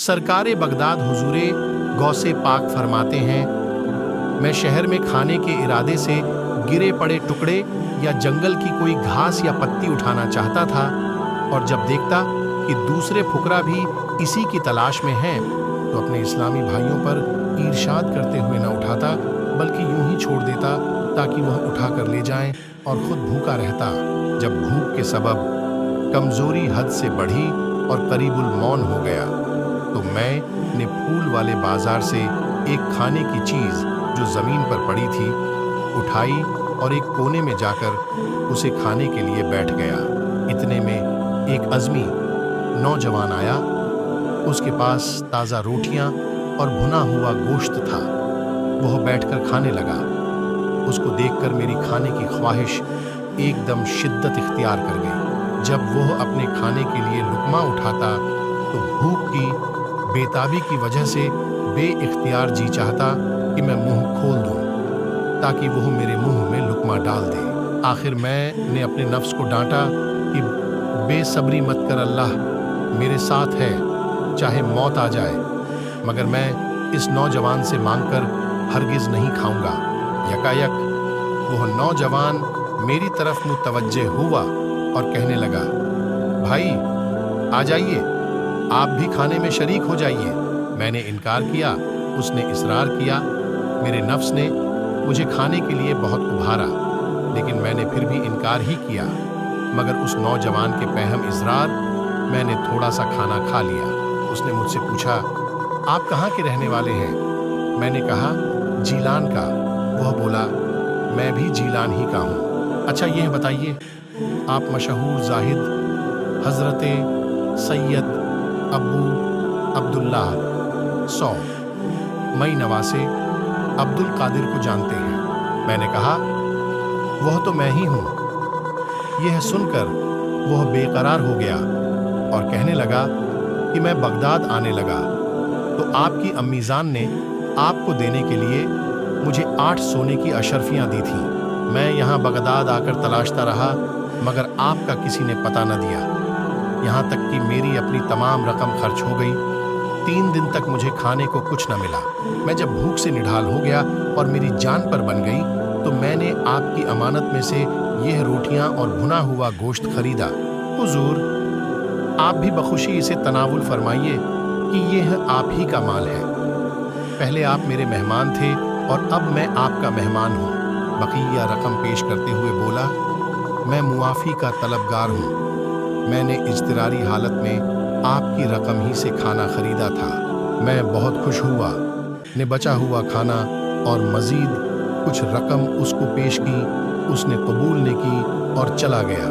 सरकारे बगदाद हुजूरे गौसे पाक फरमाते हैं, मैं शहर में खाने के इरादे से गिरे पड़े टुकड़े या जंगल की कोई घास या पत्ती उठाना चाहता था, और जब देखता कि दूसरे फुकरा भी इसी की तलाश में हैं, तो अपने इस्लामी भाइयों पर ईर्षाद करते हुए न उठाता, बल्कि यूं ही छोड़ देता ताकि वह उठा कर ले जाएं और खुद भूखा रहता। जब भूख के सबब कमजोरी हद से बढ़ी और करीबुल मौन हो गया, तो मैं ने फूल वाले बाजार से एक खाने की चीज़ जो ज़मीन पर पड़ी थी उठाई और एक कोने में जाकर उसे खाने के लिए बैठ गया। इतने में एक अज़मी नौजवान आया। उसके पास ताज़ा रोटियां और भुना हुआ गोश्त था। वह बैठकर खाने लगा। उसको देखकर मेरी खाने की ख्वाहिश एकदम शिद्दत इख्तियार कर गई। जब वह अपने खाने के लिए लुक़मा उठाता तो भूख की बेताबी की वजह से बेइख्तियार जी चाहता कि मैं मुंह खोल दूं ताकि वह मेरे मुंह में लुक़मा डाल दे। आखिर मैंने अपने नफ्स को डांटा कि बेसब्री मत कर, अल्लाह मेरे साथ है, चाहे मौत आ जाए, मगर मैं इस नौजवान से मांगकर हरगिज़ नहीं खाऊंगा। यकायक वह नौजवान मेरी तरफ मुतवज्जे हुआ और कहने लगा, भाई आ जाइए, आप भी खाने में शरीक हो जाइए। मैंने इनकार किया, उसने इसरार किया। मेरे नफ्स ने मुझे खाने के लिए बहुत उभारा, लेकिन मैंने फिर भी इनकार ही किया। मगर उस नौजवान के पहम इजरार मैंने थोड़ा सा खाना खा लिया। उसने मुझसे पूछा, आप कहाँ के रहने वाले हैं? मैंने कहा, जीलान का। वह बोला, मैं भी जीलान ही का हूँ। अच्छा यह बताइए, आप मशहूर जाहिद हज़रत सैयद अबू अब्दुल्लाह सौ मई नवासे अब्दुल कादिर को जानते हैं? मैंने कहा, वह तो मैं ही हूँ। यह सुनकर वह बेकरार हो गया और कहने लगा कि मैं बगदाद आने लगा तो आपकी अम्मीजान ने आपको देने के लिए मुझे 8 सोने की अशरफियाँ दी थीं। मैं यहाँ बगदाद आकर तलाशता रहा, मगर आपका किसी ने पता न दिया। यहाँ तक कि मेरी अपनी तमाम रकम खर्च हो गई। 3 दिन तक मुझे खाने को कुछ न मिला। मैं जब भूख से निढाल हो गया और मेरी जान पर बन गई, तो मैंने आपकी अमानत में से यह रोटियां और भुना हुआ गोश्त खरीदा। हुजूर, आप भी बखुशी इसे तनावुल फरमाइए कि यह आप ही का माल है। पहले आप मेरे मेहमान थे और अब मैं आपका मेहमान हूँ। बकिया रकम पेश करते हुए बोला, मैं मुआफ़ी का तलबगार हूँ। मैंने इज़्तिरारी हालत में आपकी रकम ही से खाना खरीदा था। मैं बहुत खुश हुआ, ने बचा हुआ खाना और मज़ीद कुछ रकम उसको पेश की। उसने कबूल ने की और चला गया।